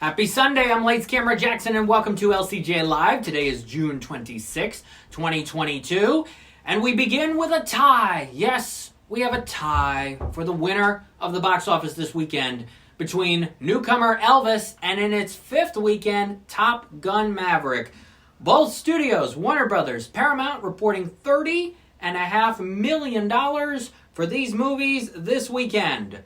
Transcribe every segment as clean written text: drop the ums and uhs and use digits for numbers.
Happy Sunday, I'm Lights Camera Jackson and welcome to LCJ Live. Today is June 26, 2022, and we begin with a tie. Yes, we have a tie for the winner of the box office this weekend between newcomer Elvis and in its fifth weekend, Top Gun Maverick. Both studios, Warner Brothers, Paramount, reporting $30.5 million for these movies this weekend.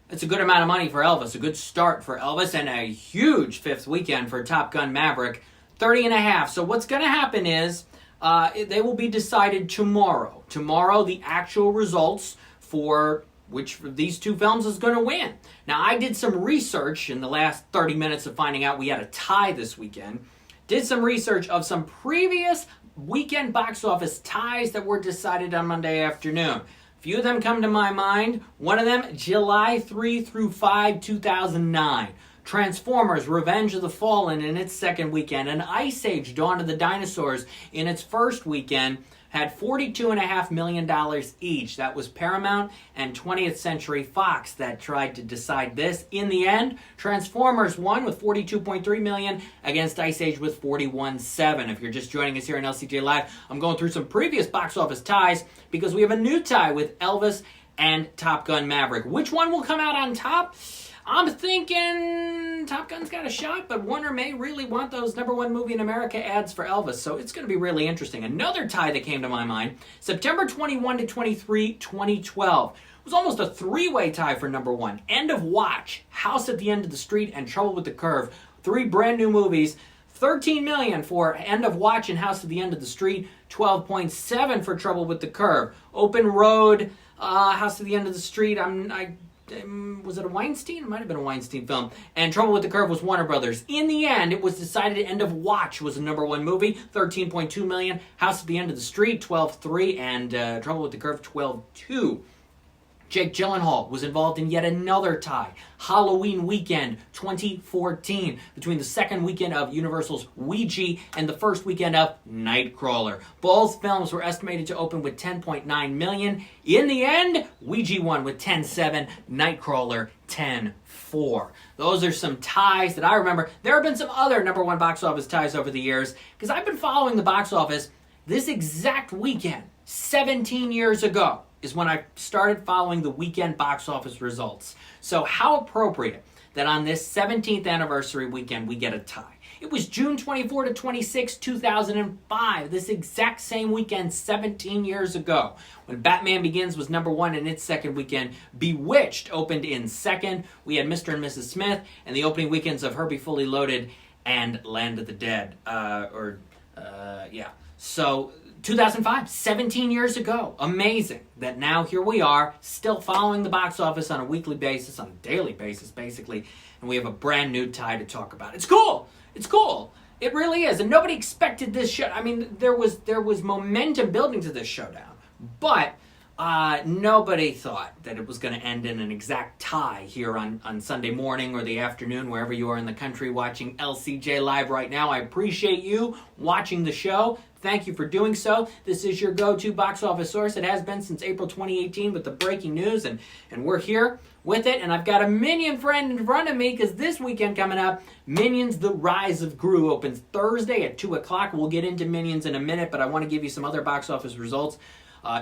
It's a good amount of money for Elvis, a good start for Elvis, and a huge fifth weekend for Top Gun Maverick, 30.5. So what's going to happen is they will be decided tomorrow. Tomorrow, the actual results for which of these two films is going to win. Now, I did some research in the last 30 minutes of finding out we had a tie this weekend. Did some research of some previous weekend box office ties that were decided on Monday afternoon. Few of them come to my mind. One of them, July 3 through 5, 2009. Transformers, Revenge of the Fallen in its second weekend. And Ice Age, Dawn of the Dinosaurs in its first weekend had $42.5 million each. That was Paramount and 20th Century Fox that tried to decide this. In the end, Transformers won with $42.3 million against Ice Age with $41.7. If you're just joining us here on LCJ Live, I'm going through some previous box office ties because we have a new tie with Elvis and Top Gun Maverick. Which one will come out on top? I'm thinking Top Gun's got a shot, but Warner may really want those number one movie in America ads for Elvis, so it's going to be really interesting. Another tie that came to my mind, September 21 to 23, 2012. It was almost a three-way tie for number one. End of Watch, House at the End of the Street, and Trouble with the Curve. Three brand new movies. $13 million for End of Watch and House at the End of the Street. $12.7 for Trouble with the Curve. Open Road, House at the End of the Street. Was it a Weinstein? It might have been a Weinstein film. And Trouble with the Curve was Warner Brothers. In the end, it was decided End of Watch was the number one movie, $13.2 million. House at the End of the Street, $12.3, and Trouble with the Curve, $12.2. Jake Gyllenhaal was involved in yet another tie. Halloween Weekend 2014, between the second weekend of Universal's Ouija and the first weekend of Nightcrawler. Both films were estimated to open with $10.9 million. In the end, Ouija won with $10.7, Nightcrawler $10.4. Those are some ties that I remember. There have been some other number one box office ties over the years, because I've been following the box office this exact weekend, 17 years ago. Is when I started following the weekend box office results. So how appropriate that on this 17th anniversary weekend we get a tie. It was June 24 to 26, 2005, this exact same weekend 17 years ago, when Batman Begins was number one in its second weekend. Bewitched opened in second. We had Mr. and Mrs. Smith and the opening weekends of Herbie Fully Loaded and Land of the Dead. So 2005, 17 years ago. Amazing that now here we are, still following the box office on a weekly basis, on a daily basis, basically, and we have a brand new tie to talk about. It's cool. It's cool. It really is. And nobody expected this show. I mean, there was momentum building to this showdown, but nobody thought that it was going to end in an exact tie here on Sunday morning or the afternoon, wherever you are in the country watching LCJ Live right now. I appreciate you watching the show. Thank you for doing so. This is your go-to box office source. It has been since April 2018 with the breaking news, and we're here with it. And I've got a Minion friend in front of me because this weekend coming up, Minions The Rise of Gru opens Thursday at 2 o'clock. We'll get into Minions in a minute, but I want to give you some other box office results.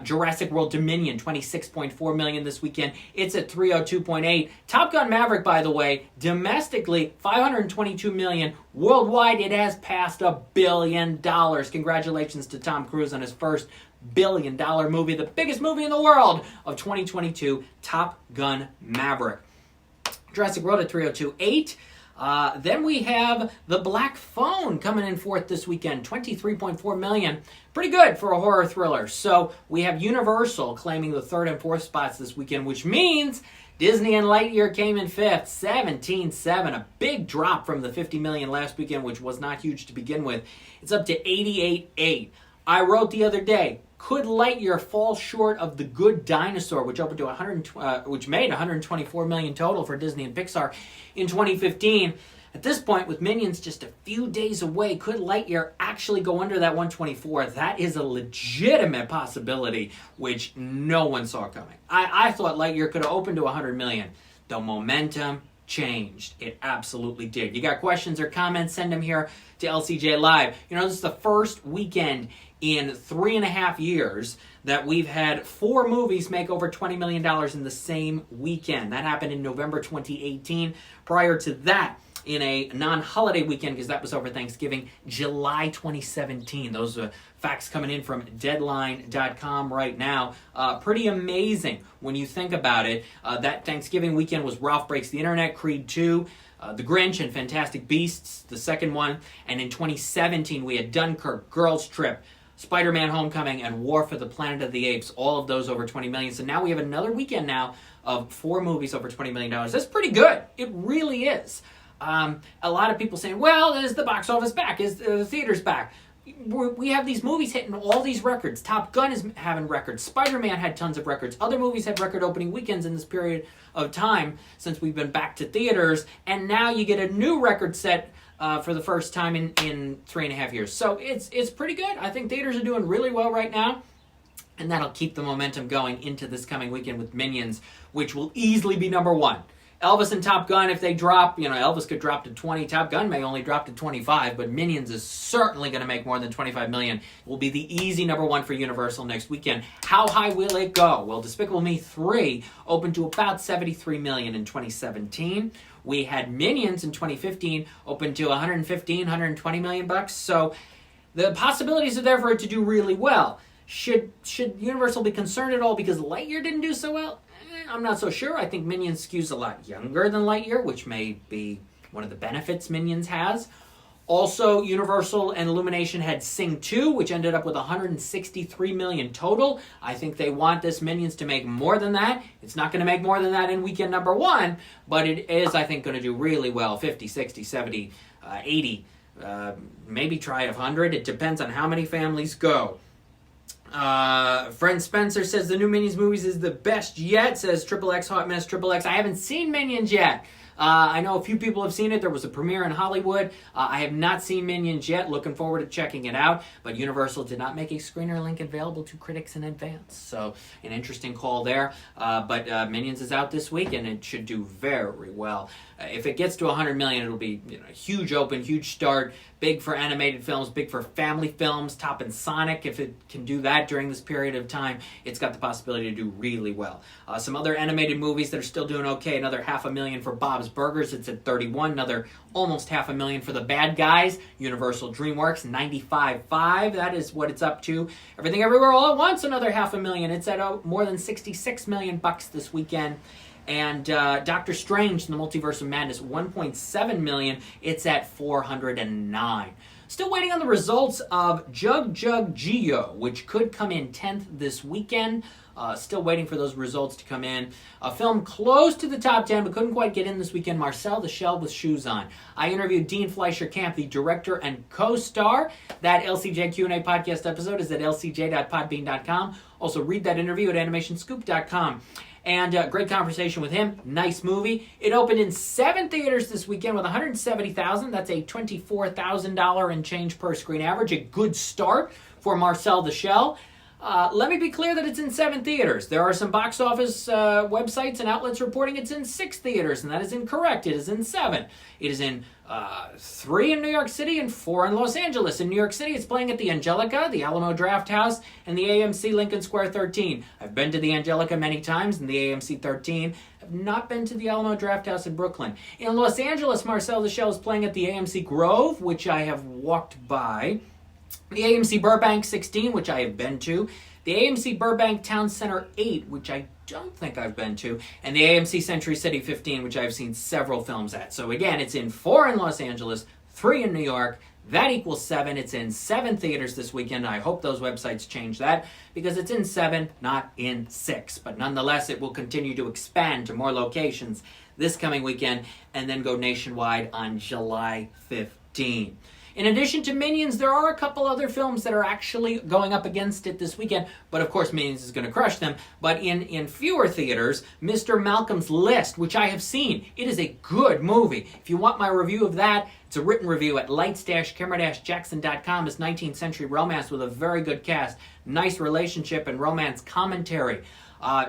Jurassic World Dominion, $26.4 million this weekend. It's at $302.8. Top Gun Maverick, by the way, domestically, $522 million. Worldwide, it has passed $1 billion. Congratulations to Tom Cruise on his first billion-dollar movie, the biggest movie in the world of 2022, Top Gun Maverick. Jurassic World at $302.8. Then we have The Black Phone coming in fourth this weekend, $23.4 million. Pretty good for a horror thriller. So we have Universal claiming the third and fourth spots this weekend, which means Disney and Lightyear came in fifth, $17.7. A big drop from the $50 million last weekend, which was not huge to begin with. It's up to $88.8. I wrote the other day, could Lightyear fall short of The Good Dinosaur, which opened to which made $124 million total for Disney and Pixar in 2015? At this point, with Minions just a few days away, could Lightyear actually go under that 124? That is a legitimate possibility, which no one saw coming. I thought Lightyear could have opened to $100 million. The momentum changed. It absolutely did. You got questions or comments, send them here to LCJ Live. This is the first weekend in 3.5 years that we've had 4 movies make over $20 million in the same weekend. That happened in November 2018. Prior to that, in a non-holiday weekend, because that was over Thanksgiving, July 2017. Those are facts coming in from Deadline.com right now. Pretty amazing when you think about it. That Thanksgiving weekend was Ralph Breaks the Internet, Creed 2, The Grinch, and Fantastic Beasts, the second one. And in 2017, we had Dunkirk, Girls Trip, Spider-Man Homecoming, and War for the Planet of the Apes, all of those over $20 million. So now we have another weekend now of 4 movies over $20 million. That's pretty good. It really is. A lot of people saying, well, is the box office back? Is the theaters back? We have these movies hitting all these records. Top Gun is having records. Spider-Man had tons of records. Other movies had record opening weekends in this period of time since we've been back to theaters. And now you get a new record set for the first time in 3.5 years. So it's pretty good. I think theaters are doing really well right now. And that'll keep the momentum going into this coming weekend with Minions, which will easily be number 1. Elvis and Top Gun, if they drop, Elvis could drop to 20. Top Gun may only drop to 25, but Minions is certainly going to make more than $25 million. It will be the easy number 1 for Universal next weekend. How high will it go? Well, Despicable Me 3 opened to about $73 million in 2017. We had Minions in 2015 open to $120 million bucks. So the possibilities are there for it to do really well. Should Universal be concerned at all because Lightyear didn't do so well? I'm not so sure. I think Minions skews a lot younger than Lightyear, which may be one of the benefits Minions has. Also, Universal and Illumination had Sing 2, which ended up with $163 million total. I think they want this Minions to make more than that. It's not going to make more than that in weekend number 1, but it is, I think, going to do really well. 50, 60, 70, 80, maybe try 100. It depends on how many families go. Friend Spencer says the new Minions movies is the best yet, says XXX Hot Mess XXX. I haven't seen Minions yet. I know a few people have seen it. There was a premiere in Hollywood. I have not seen Minions yet. Looking forward to checking it out. But Universal did not make a screener link available to critics in advance. So an interesting call there. But Minions is out this week, and it should do very well. If it gets to $100 million, it'll be a huge open, huge start. Big for animated films, big for family films, topping Sonic. If it can do that during this period of time, it's got the possibility to do really well. Some other animated movies that are still doing okay. Another $500,000 for Bob's Burgers. It's at 31. Another almost $500,000 for The Bad Guys. Universal DreamWorks, 95.5. That is what it's up to. Everything Everywhere All at Once, another $500,000. It's at more than $66 million bucks this weekend. And Doctor Strange in the Multiverse of Madness, $1.7 million. It's at 409. Still waiting on the results of Jug Jug Geo, which could come in 10th this weekend. Still waiting for those results to come in. A film close to the top 10, but couldn't quite get in this weekend, Marcel the Shell with Shoes On. I interviewed Dean Fleischer-Camp, the director and co-star. That LCJ Q&A podcast episode is at lcj.podbean.com. Also read that interview at animationscoop.com. And great conversation with him. Nice movie. It opened in 7 theaters this weekend with $170,000. That's a $24,000 and change per screen average. A good start for Marcel the Shell. Let me be clear that it's in 7 theaters. There are some box office websites and outlets reporting it's in 6 theaters, and that is incorrect. It is in 7. It is in 3 in New York City and 4 in Los Angeles. In New York City, it's playing at the Angelica, the Alamo Drafthouse, and the AMC Lincoln Square 13. I've been to the Angelica many times, and the AMC 13. I've not been to the Alamo Drafthouse in Brooklyn. In Los Angeles, Marcel the Shell is playing at the AMC Grove, which I have walked by. The AMC Burbank 16, which I have been to. The AMC Burbank Town Center 8, which I don't think I've been to. And the AMC Century City 15, which I've seen several films at. So again, it's in 4 in Los Angeles, 3 in New York. That equals 7. It's in 7 theaters this weekend. I hope those websites change that because it's in 7, not in 6. But nonetheless, it will continue to expand to more locations this coming weekend and then go nationwide on July 15. In addition to Minions, there are a couple other films that are actually going up against it this weekend, but of course Minions is going to crush them. But in fewer theaters, Mr. Malcolm's List, which I have seen. It is a good movie. If you want my review of that, it's a written review at lights-camera-jackson.com. It's 19th century romance with a very good cast, nice relationship and romance commentary.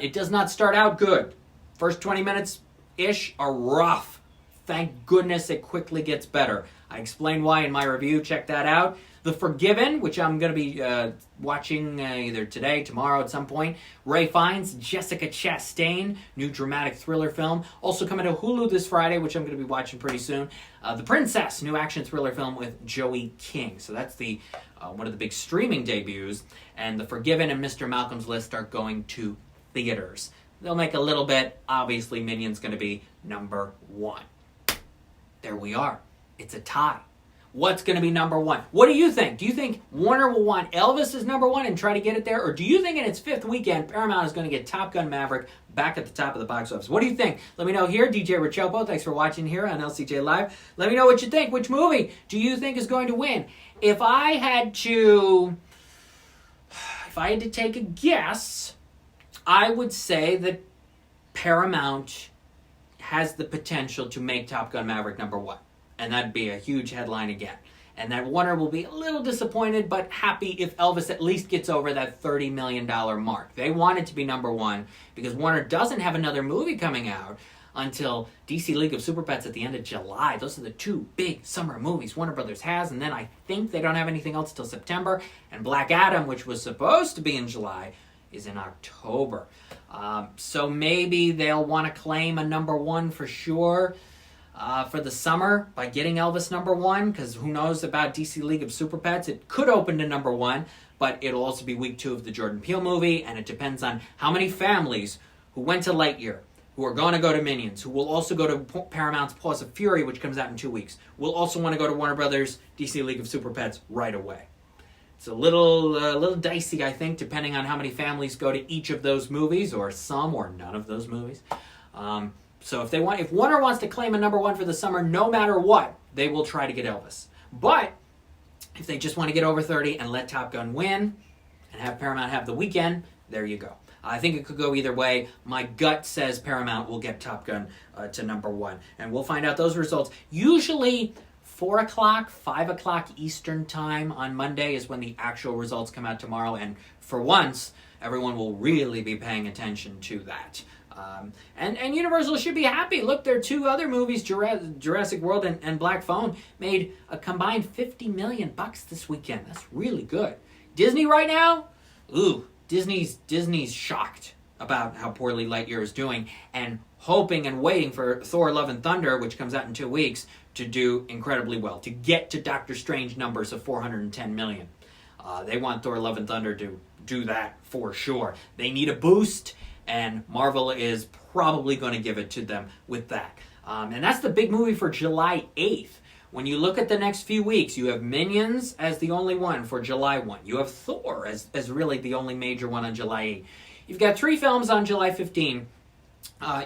It does not start out good. First 20 minutes-ish are rough. thank goodness it quickly gets better. I explain why in my review. Check that out. The Forgiven, which I'm going to be watching either today, tomorrow at some point. Ray Fiennes, Jessica Chastain, new dramatic thriller film. Also coming to Hulu this Friday, which I'm going to be watching pretty soon. The Princess, new action thriller film with Joey King. So that's the one of the big streaming debuts. And The Forgiven and Mr. Malcolm's List are going to theaters. They'll make a little bit. Obviously, Minions going to be number one. There we are. It's a tie. What's going to be number one? What do you think? Do you think Warner will want Elvis as number one and try to get it there? Or do you think in its fifth weekend, Paramount is going to get Top Gun Maverick back at the top of the box office? What do you think? Let me know here. DJ Richopo, thanks for watching here on LCJ Live. Let me know what you think. Which movie do you think is going to win? If I had to take a guess, I would say that Paramount has the potential to make Top Gun Maverick number one. And that'd be a huge headline again. And that Warner will be a little disappointed, but happy if Elvis at least gets over that $30 million mark. They want it to be number one because Warner doesn't have another movie coming out until DC League of Super Pets at the end of July. Those are the two big summer movies Warner Brothers has. And then I think they don't have anything else till September. And Black Adam, which was supposed to be in July, is in October. So maybe they'll want to claim a number one for sure. For the summer by getting Elvis number one, because who knows about DC League of Super Pets. It could open to number one, but it'll also be week 2 of the Jordan Peele movie, and it depends on how many families who went to Lightyear, who are going to go to Minions, who will also go to Paramount's Paws of Fury, which comes out in 2 weeks, will also want to go to Warner Brothers' DC League of Super Pets right away. It's a little dicey, I think, depending on how many families go to each of those movies, or some or none of those movies. So if Warner wants to claim a number one for the summer, no matter what, they will try to get Elvis. But if they just want to get over 30 and let Top Gun win and have Paramount have the weekend, there you go. I think it could go either way. My gut says Paramount will get Top Gun to number one. And we'll find out those results. Usually 4 o'clock, 5 o'clock Eastern time on Monday is when the actual results come out tomorrow. And for once, everyone will really be paying attention to that. And Universal should be happy. Look, their 2 other movies, Jurassic World and Black Phone, made a combined $50 million this weekend. That's really good. Disney right now? Disney's shocked about how poorly Lightyear is doing and hoping and waiting for Thor Love and Thunder, which comes out in 2 weeks, to do incredibly well, to get to Doctor Strange numbers of $410 million. They want Thor Love and Thunder to do that for sure. They need a boost, and Marvel is probably going to give it to them with that. And that's the big movie for July 8th. When you look at the next few weeks, you have Minions as the only one for July 1. You have Thor as really the only major one on July 8th. You've got 3 films on July 15.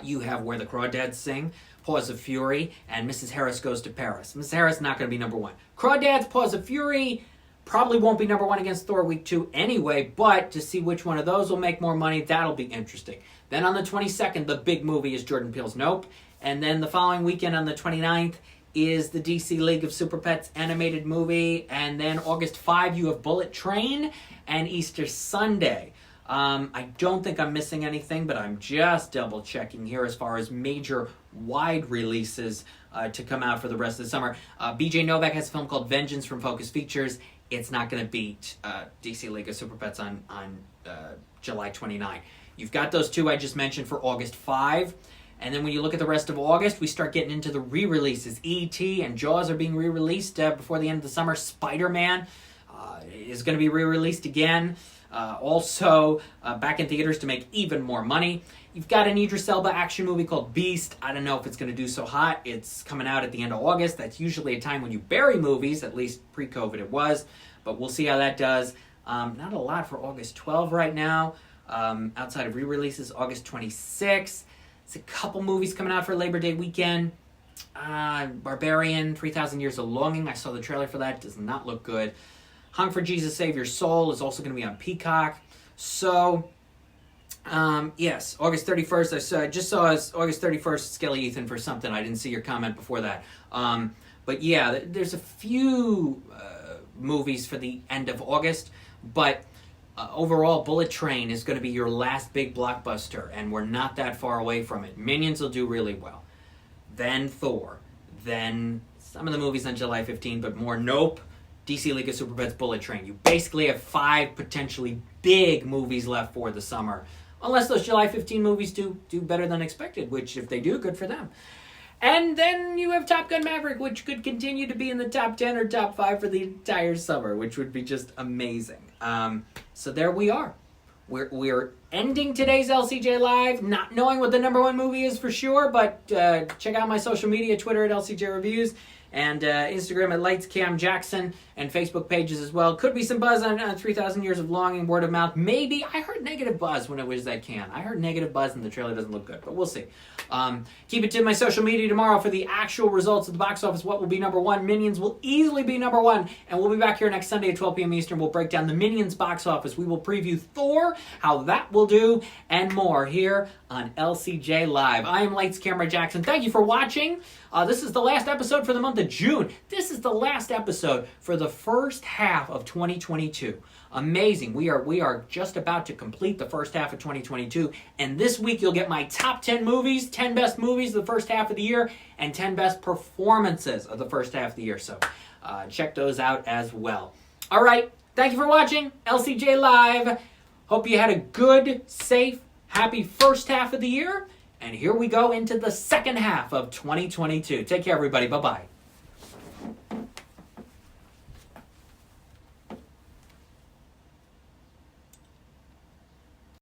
You have Where the Crawdads Sing, Paws of Fury, and Mrs. Harris Goes to Paris. Mrs. Harris not going to be number 1. Crawdads, Paws of Fury probably won't be number 1 against Thor week 2 anyway, but to see which one of those will make more money, that'll be interesting. Then on the 22nd, the big movie is Jordan Peele's Nope. And then the following weekend on the 29th is the DC League of Super Pets animated movie. And then August 5, you have Bullet Train and Easter Sunday. I don't think I'm missing anything, but I'm just double checking here as far as major wide releases to come out for the rest of the summer. BJ Novak has a film called Vengeance from Focus Features. It's not going to beat DC League of Super Pets on July 29. You've got those 2 I just mentioned for August 5. And then when you look at the rest of August, we start getting into the re-releases. E.T. and Jaws are being re-released before the end of the summer. Spider-Man is going to be re-released again. Also back in theaters to make even more money. You've got an Idris Elba action movie called Beast. I don't know if it's going to do so hot. It's coming out at the end of August. That's usually a time when you bury movies, at least pre-COVID it was. But we'll see how that does. Not a lot for August 12 right now. Outside of re-releases, August 26. There's a couple movies coming out for Labor Day weekend. Barbarian, 3,000 Years of Longing. I saw the trailer for that. Does not look good. Hung for Jesus, Save Your Soul is also going to be on Peacock. So, yes, August 31st. I just saw August 31st, Skelly Ethan for something. I didn't see your comment before that. But yeah, there's a few movies for the end of August. But overall, Bullet Train is going to be your last big blockbuster. And we're not that far away from it. Minions will do really well. Then Thor. then some of the movies on July 15, but more Nope, DC League of Super Pets, Bullet Train. You basically have 5 potentially big movies left for the summer. Unless those July 15 movies do better than expected, which if they do, good for them. And then you have Top Gun Maverick, which could continue to be in the top 10 or top 5 for the entire summer, which would be just amazing. So there we are. We're ending today's LCJ Live, not knowing what the number 1 movie is for sure, but check out my social media, Twitter at LCJ Reviews, and Instagram at LightsCamJackson, and Facebook pages as well. Could be some buzz on 3,000 Years of Longing, word of mouth. Maybe. I heard negative buzz when it was that can. I heard negative buzz and the trailer doesn't look good, but we'll see. Keep it to my social media tomorrow for the actual results of the box office. What will be number 1? Minions will easily be number 1, and we'll be back here next Sunday at 12 p.m. Eastern. We'll break down the Minions box office. We will preview Thor, how that will do, and more here on LCJ Live. I am Lights Camera Jackson. Thank you for watching. This is the last episode for the month of June. This is the last episode for the first half of 2022. Amazing. We are just about to complete the first half of 2022. And this week you'll get my top 10 movies, 10 best movies of the first half of the year, and 10 best performances of the first half of the year. So check those out as well. All right. Thank you for watching LCJ Live. Hope you had a good, safe, happy first half of the year. And here we go into the second half of 2022. Take care, everybody. Bye-bye.